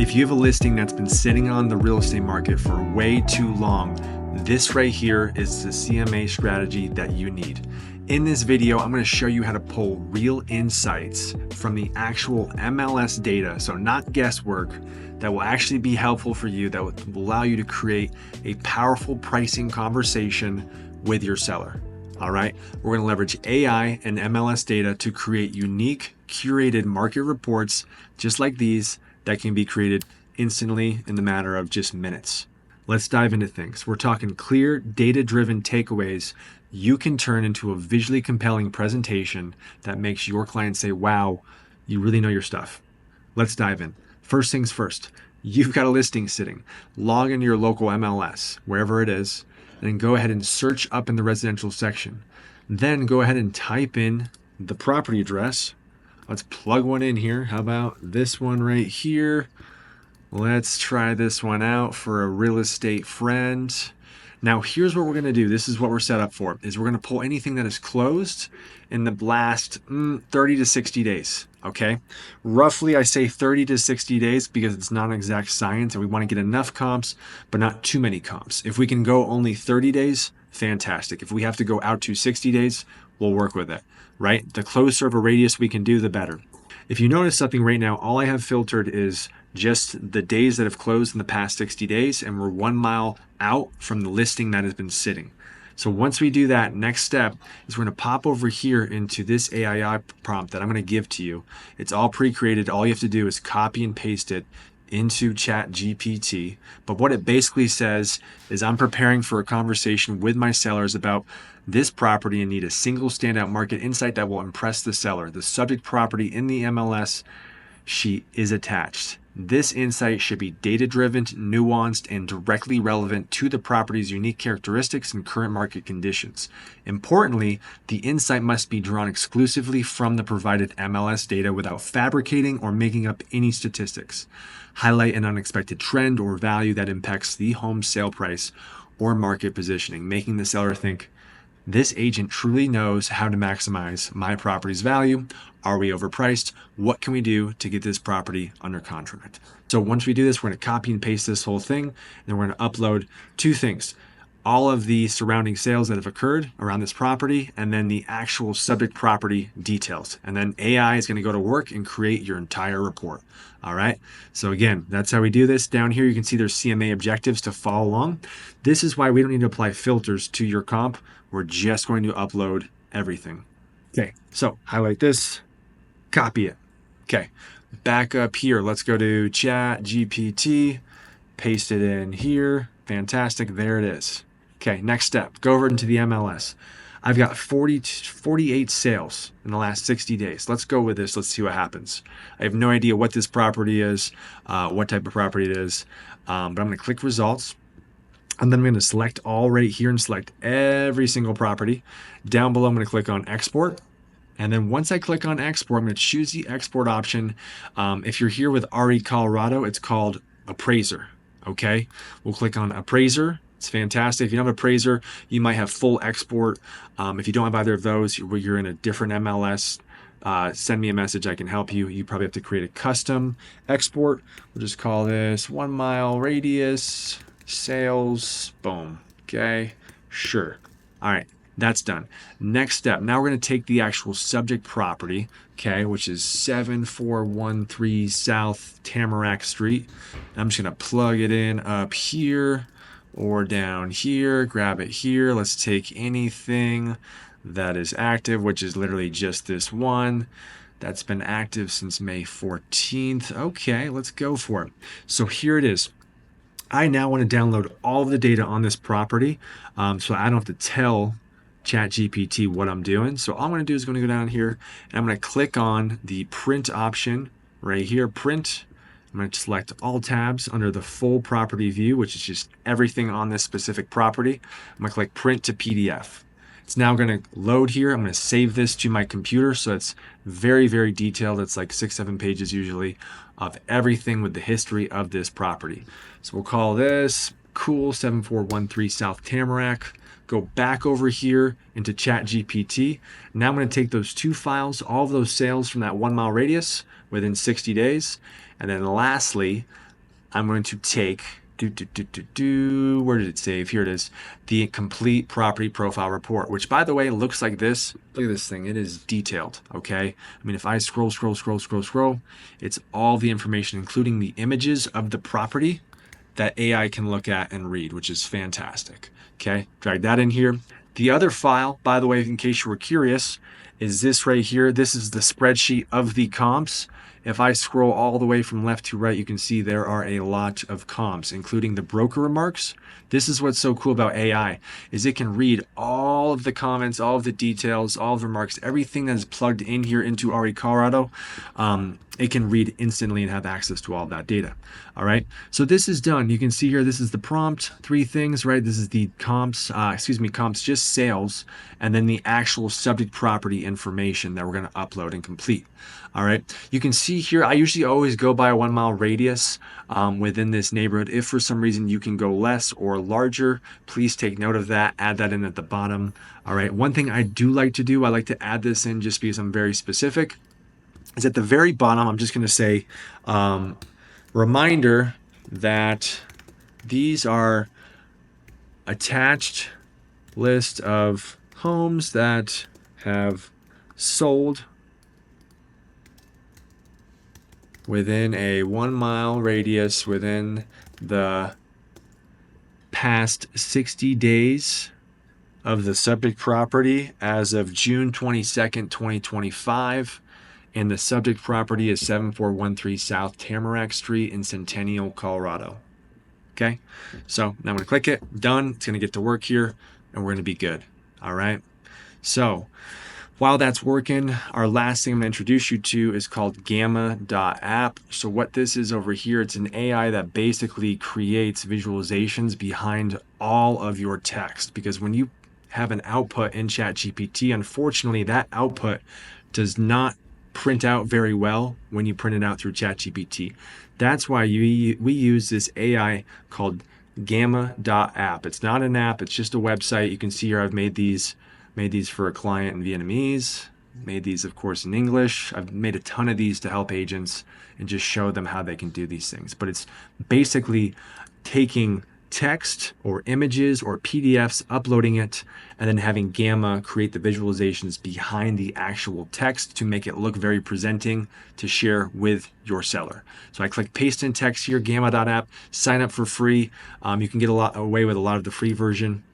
If you have a listing that's been sitting on the real estate market for way too long, this right here is the CMA strategy that you need. In this video, I'm going to show you how to pull real insights from the actual MLS data, so not guesswork, that will actually be helpful for you, that will allow you to create a powerful pricing conversation with your seller. All right, we're going to leverage AI and MLS data to create unique, curated market reports just like these that can be created instantly in the matter of just minutes. Let's dive into things. We're talking clear, data-driven takeaways you can turn into a visually compelling presentation that makes your client say, wow, you really know your stuff. Let's dive in. First things first, you've got a listing sitting. Log into your local MLS, wherever it is, and go ahead and search up in the residential section. Then go ahead and type in the property address. Let's plug one in here. How about this one right here? Let's try this one out for a real estate friend. Now here's what we're going to do. This is what we're set up for, is we're going to pull anything that is closed in the last 30 to 60 days. Okay. Roughly, I say 30 to 60 days because it's not an exact science and we want to get enough comps, but not too many comps. If we can go only 30 days, fantastic. If we have to go out to 60 days, we'll work with it, right? The closer of a radius we can do, the better. If you notice something right now, all I have filtered is just the days that have closed in the past 60 days, and we're 1 mile out from the listing that has been sitting. So once we do that, next step is we're going to pop over here into this AI prompt that I'm going to give to you. It's all pre-created. All you have to do is copy and paste it into ChatGPT. But what it basically says is I'm preparing for a conversation with my sellers about this property and need a single standout market insight that will impress the seller. The subject property in the MLS sheet is attached. This insight should be data-driven, nuanced, and directly relevant to the property's unique characteristics and current market conditions. Importantly, the insight must be drawn exclusively from the provided MLS data without fabricating or making up any statistics. Highlight an unexpected trend or value that impacts the home sale price or market positioning, making the seller think, this agent truly knows how to maximize my property's value. Are we overpriced? What can we do to get this property under contract? So once we do this, we're going to copy and paste this whole thing, and we're going to upload two things: all of the surrounding sales that have occurred around this property, and then the actual subject property details. And then AI is going to go to work and create your entire report. All right. So again, that's how we do this. Down here, you can see there's CMA objectives to follow along. This is why we don't need to apply filters to your comp. We're just going to upload everything. Okay. So highlight this, copy it. Okay. Back up here. Let's go to ChatGPT, paste it in here. Fantastic. There it is. Okay, next step, go over into the MLS. I've got 48 sales in the last 60 days. Let's go with this. Let's see what happens. I have no idea what this property is, what type of property it is, but I'm going to click results. And then I'm going to select all right here and select every single property. Down below, I'm going to click on export. And then once I click on export, I'm going to choose the export option. If you're here with RE Colorado, it's called Appraiser. Okay, we'll click on Appraiser. It's fantastic. If you don't have Appraiser, you might have full export. If you don't have either of those, you're in a different MLS, send me a message. I can help you. You probably have to create a custom export. We'll just call this 1 mile radius sales. Boom. Okay, sure. All right, that's done. Next step. Now we're going to take the actual subject property, okay, which is 7413 South Tamarack Street. I'm just going to plug it in up here or down here, grab it here. Let's take anything that is active, which is literally just this one that's been active since May 14th. Okay, let's go for it. So here it is. I now want to download all of the data on this property, so I don't have to tell ChatGPT what I'm doing. So all I'm going to do is going to go down here and I'm going to click on the print option right here, print. I'm going to select all tabs under the full property view, which is just everything on this specific property. I'm going to click print to PDF. It's now going to load here. I'm going to save this to my computer. So it's very, very detailed. It's like 6-7 pages usually of everything with the history of this property. So we'll call this cool 7413 South Tamarack. Go back over here into ChatGPT. Now I'm going to take those two files, all of those sales from that 1 mile radius within 60 days. And then lastly, I'm going to take, where did it save? Here it is. The complete property profile report, which by the way, looks like this. Look at this thing. It is detailed. Okay. I mean, if I scroll, it's all the information, including the images of the property that AI can look at and read, which is fantastic. Okay. Drag that in here. The other file, by the way, in case you were curious, is this right here. This is the spreadsheet of the comps. If I scroll all the way from left to right, you can see there are a lot of comps, including the broker remarks. This is what's so cool about AI, is it can read all of the comments, all of the details, all of the remarks, everything that is plugged in here into RE Colorado. It can read instantly and have access to all of that data. All right. So this is done. You can see here, this is the prompt, 3 things, right? This is the comps, comps, just sales, and then the actual subject property information that we're going to upload and complete. All right. You can see here, I usually always go by a 1 mile radius within this neighborhood. If for some reason you can go less or larger, please take note of that. Add that in at the bottom. All right. One thing I do like to do, I like to add this in just because I'm very specific, is at the very bottom, I'm just going to say, reminder that these are attached list of homes that have sold within a 1 mile radius within the past 60 days of the subject property as of June 22nd, 2025. And the subject property is 7413 South Tamarack Street in Centennial, Colorado. Okay, so now I'm going to click it. Done. It's going to get to work here, and we're going to be good. All right. So while that's working, our last thing I'm going to introduce you to is called Gamma.app. So what this is over here, it's an AI that basically creates visualizations behind all of your text. Because when you have an output in ChatGPT, unfortunately, that output does not print out very well when you print it out through ChatGPT. That's why we use this AI called Gamma.app. It's not an app, it's just a website. You can see here I've made these for a client in Vietnamese, made these of course in English. I've made a ton of these to help agents and just show them how they can do these things. But it's basically taking text or images or PDFs, uploading it, and then having Gamma create the visualizations behind the actual text to make it look very presenting to share with your seller. So I click paste in text here, Gamma.app, sign up for free. You can get away with a lot of the free version.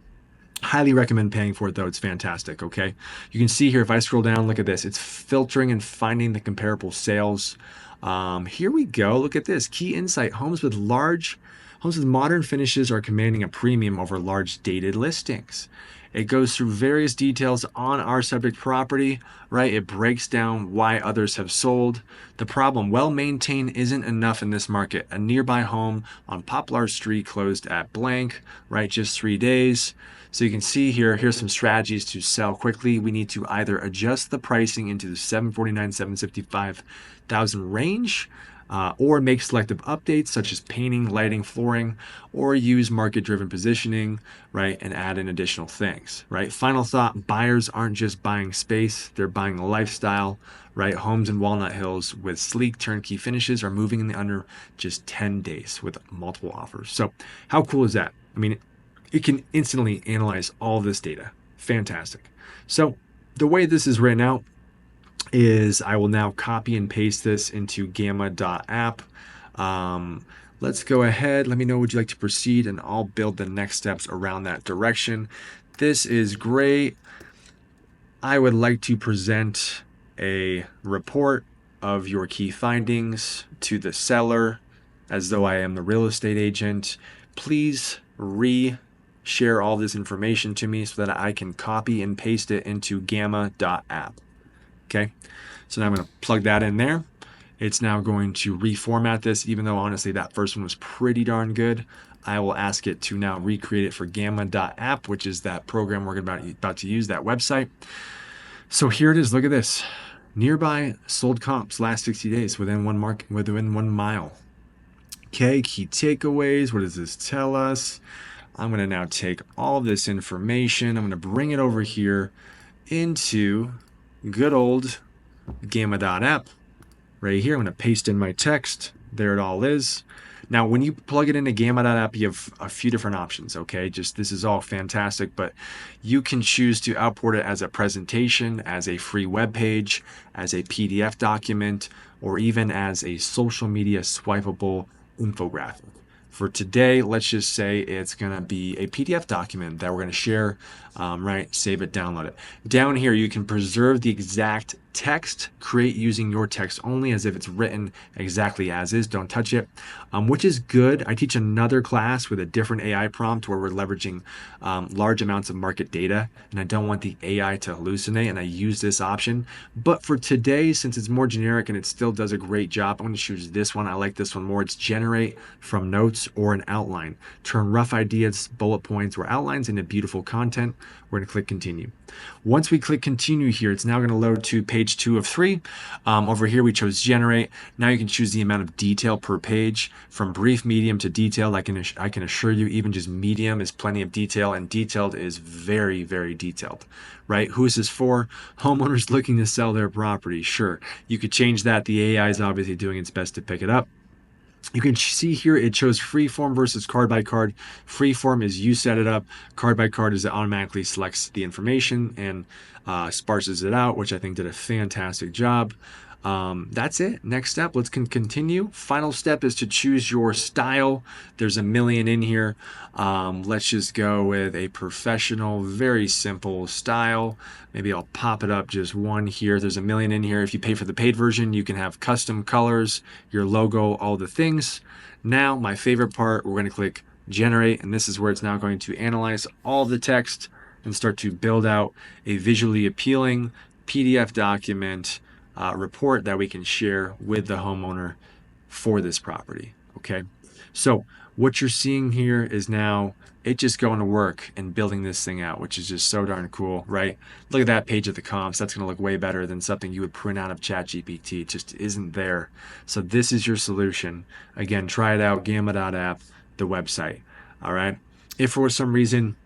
Highly recommend paying for it though. It's fantastic. Okay. You can see here, if I scroll down, look at this. It's filtering and finding the comparable sales. Here we go. Look at this. Key insight. Homes with modern finishes are commanding a premium over large dated listings. It goes through various details on our subject property, right? It breaks down why others have sold. The problem, well-maintained isn't enough in this market. A nearby home on Poplar Street closed at blank, right? Just 3 days. So you can see here's some strategies to sell quickly. We need to either adjust the pricing into the 749, 755,000 range, or make selective updates such as painting, lighting, flooring, or use market-driven positioning, right, and add in additional things, right? Final thought, buyers aren't just buying space, they're buying a lifestyle, right? Homes in Walnut Hills with sleek turnkey finishes are moving in under just 10 days with multiple offers. So how cool is that? I mean, it can instantly analyze all this data. Fantastic. So the way this is written out is I will now copy and paste this into Gamma.app. Let's go ahead. Let me know, would you like to proceed? And I'll build the next steps around that direction. This is great. I would like to present a report of your key findings to the seller as though I am the real estate agent. Please share all this information to me so that I can copy and paste it into Gamma.app. Okay, so now I'm going to plug that in there. It's now going to reformat this, even though honestly that first one was pretty darn good. I will ask it to now recreate it for Gamma.app, which is that program we're about to use, that website. So here it is. Look at this. Nearby sold comps last 60 days within 1 mile. Okay, key takeaways. What does this tell us? I'm going to now take all of this information. I'm going to bring it over here into good old Gamma.app right here. I'm going to paste in my text. There it all is. Now, when you plug it into Gamma.app, you have a few different options, okay? Just this is all fantastic, but you can choose to output it as a presentation, as a free web page, as a PDF document, or even as a social media swipeable infographic. For today, let's just say it's going to be a PDF document that we're going to share, right? Save it, download it. Down here, you can preserve the exact text, create using your text only as if it's written exactly as is. Don't touch it, which is good. I teach another class with a different AI prompt where we're leveraging large amounts of market data, and I don't want the AI to hallucinate, and I use this option. But for today, since it's more generic and it still does a great job, I'm going to choose this one. I like this one more. It's generate from notes or an outline. Turn rough ideas, bullet points, or outlines into beautiful content. We're going to click continue. Once we click continue here, it's now going to load to page 2 of 3. Over here, we chose generate. Now you can choose the amount of detail per page from brief, medium to detailed. I can assure you, even just medium is plenty of detail, and detailed is very, very detailed, right? Who is this for? Homeowners looking to sell their property. Sure, you could change that. The AI is obviously doing its best to pick it up. You can see here it shows freeform versus card by card. Freeform is you set it up. Card by card is it automatically selects the information and sparses it out, which I think did a fantastic job. That's it. Next step, let's continue. Final step is to choose your style. There's a million in here. Let's just go with a professional, very simple style. Maybe I'll pop it up just one here. There's a million in here. If you pay for the paid version, you can have custom colors, your logo, all the things. Now, my favorite part, we're going to click generate, and this is where it's now going to analyze all the text and start to build out a visually appealing PDF document report that we can share with the homeowner for this property. Okay, so what you're seeing here is now it just going to work and building this thing out, which is just so darn cool, right? Look at that page of the comps. That's going to look way better than something you would print out of ChatGPT. It just isn't there. So this is your solution. Again, try it out, Gamma.app, the website. All right. If for some reason,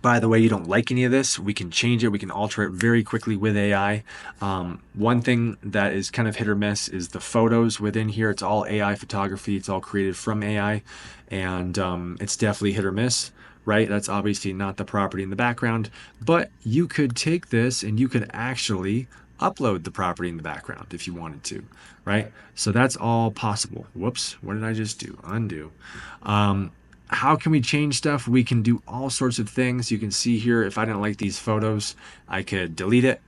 by the way, you don't like any of this, we can change it. We can alter it very quickly with AI. One thing that is kind of hit or miss is the photos within here. It's all AI photography. It's all created from AI, and it's definitely hit or miss, right? That's obviously not the property in the background, but you could take this and you could actually upload the property in the background if you wanted to, right? So that's all possible. Whoops, what did I just do? Undo. How can we change stuff? We can do all sorts of things. You can see here, if I didn't like these photos, I could delete it.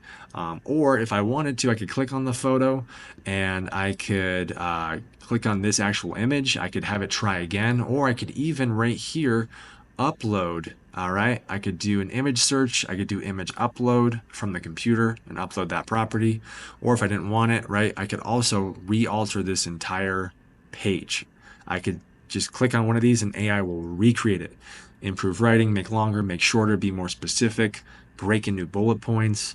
Or if I wanted to, I could click on the photo and I could click on this actual image. I could have it try again, or I could even right here upload. All right, I could do an image search. I could do image upload from the computer and upload that property. Or if I didn't want it, right, I could also re-alter this entire page. I could just click on one of these and AI will recreate it. Improve writing, make longer, make shorter, be more specific, break in new bullet points,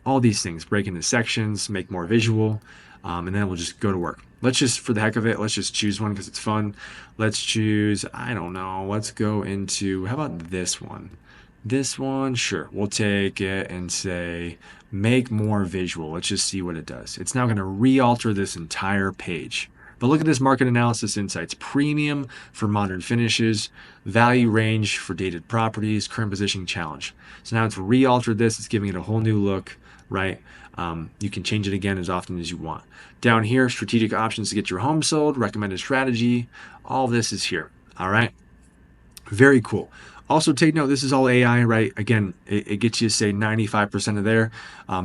all these things, break into sections, make more visual, and then we'll just go to work. Let's just, for the heck of it, let's just choose one because it's fun. Let's choose, I don't know, let's go into, how about this one? This one, sure. We'll take it and say, make more visual. Let's just see what it does. It's now going to re-alter this entire page. But look at this market analysis insights. Premium for modern finishes, value range for dated properties, current positioning challenge. So now it's re-altered this. It's giving it a whole new look, right? You can change it again as often as you want. Down here, strategic options to get your home sold, recommended strategy. All this is here, all right? Very cool. Also take note, this is all AI, right? Again, it gets you, say, 95% of there.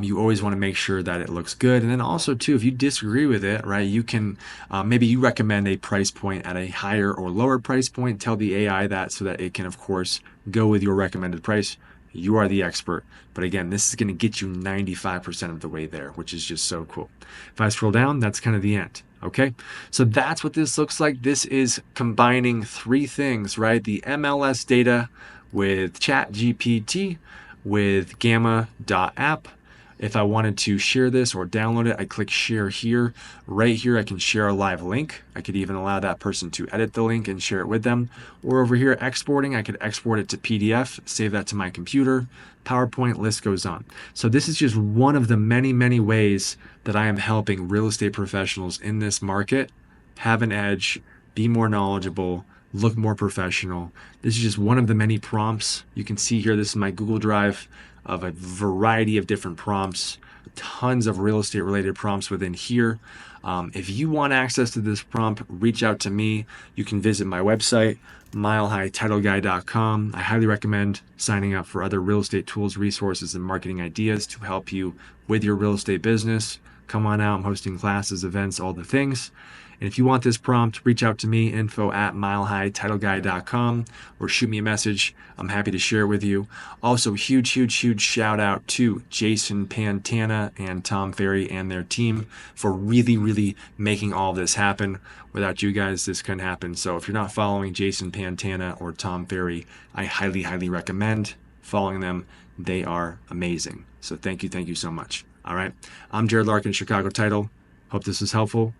You always want to make sure that it looks good. And then also, too, if you disagree with it, right, you can, maybe you recommend a price point at a higher or lower price point. Tell the AI that so that it can, of course, go with your recommended price. You are the expert. But again, this is going to get you 95% of the way there, which is just so cool. If I scroll down, that's kind of the end. Okay, so that's what this looks like. This is combining three things, right? The MLS data with ChatGPT, with Gamma.app. If I wanted to share this or download it, I click share here. Right here, I can share a live link. I could even allow that person to edit the link and share it with them. Or over here, exporting, I could export it to PDF, save that to my computer, PowerPoint, list goes on. So this is just one of the many, many ways that I am helping real estate professionals in this market have an edge, be more knowledgeable, look more professional. This is just one of the many prompts. You can see here, this is my Google Drive of a variety of different prompts, tons of real estate related prompts within here. If you want access to this prompt, reach out to me. You can visit my website, milehighTitleGuy.com. I highly recommend signing up for other real estate tools, resources, and marketing ideas to help you with your real estate business. Come on out. I'm hosting classes, events, all the things. And if you want this prompt, reach out to me, info@milehighTitleGuy.com, or shoot me a message. I'm happy to share it with you. Also, huge shout out to Jason Pantana and Tom Ferry and their team for really making all this happen. Without you guys, this couldn't happen. So if you're not following Jason Pantana or Tom Ferry, I highly recommend following them. They are amazing. So thank you so much. All right. I'm Jerad Larkin, Chicago Title. Hope this was helpful.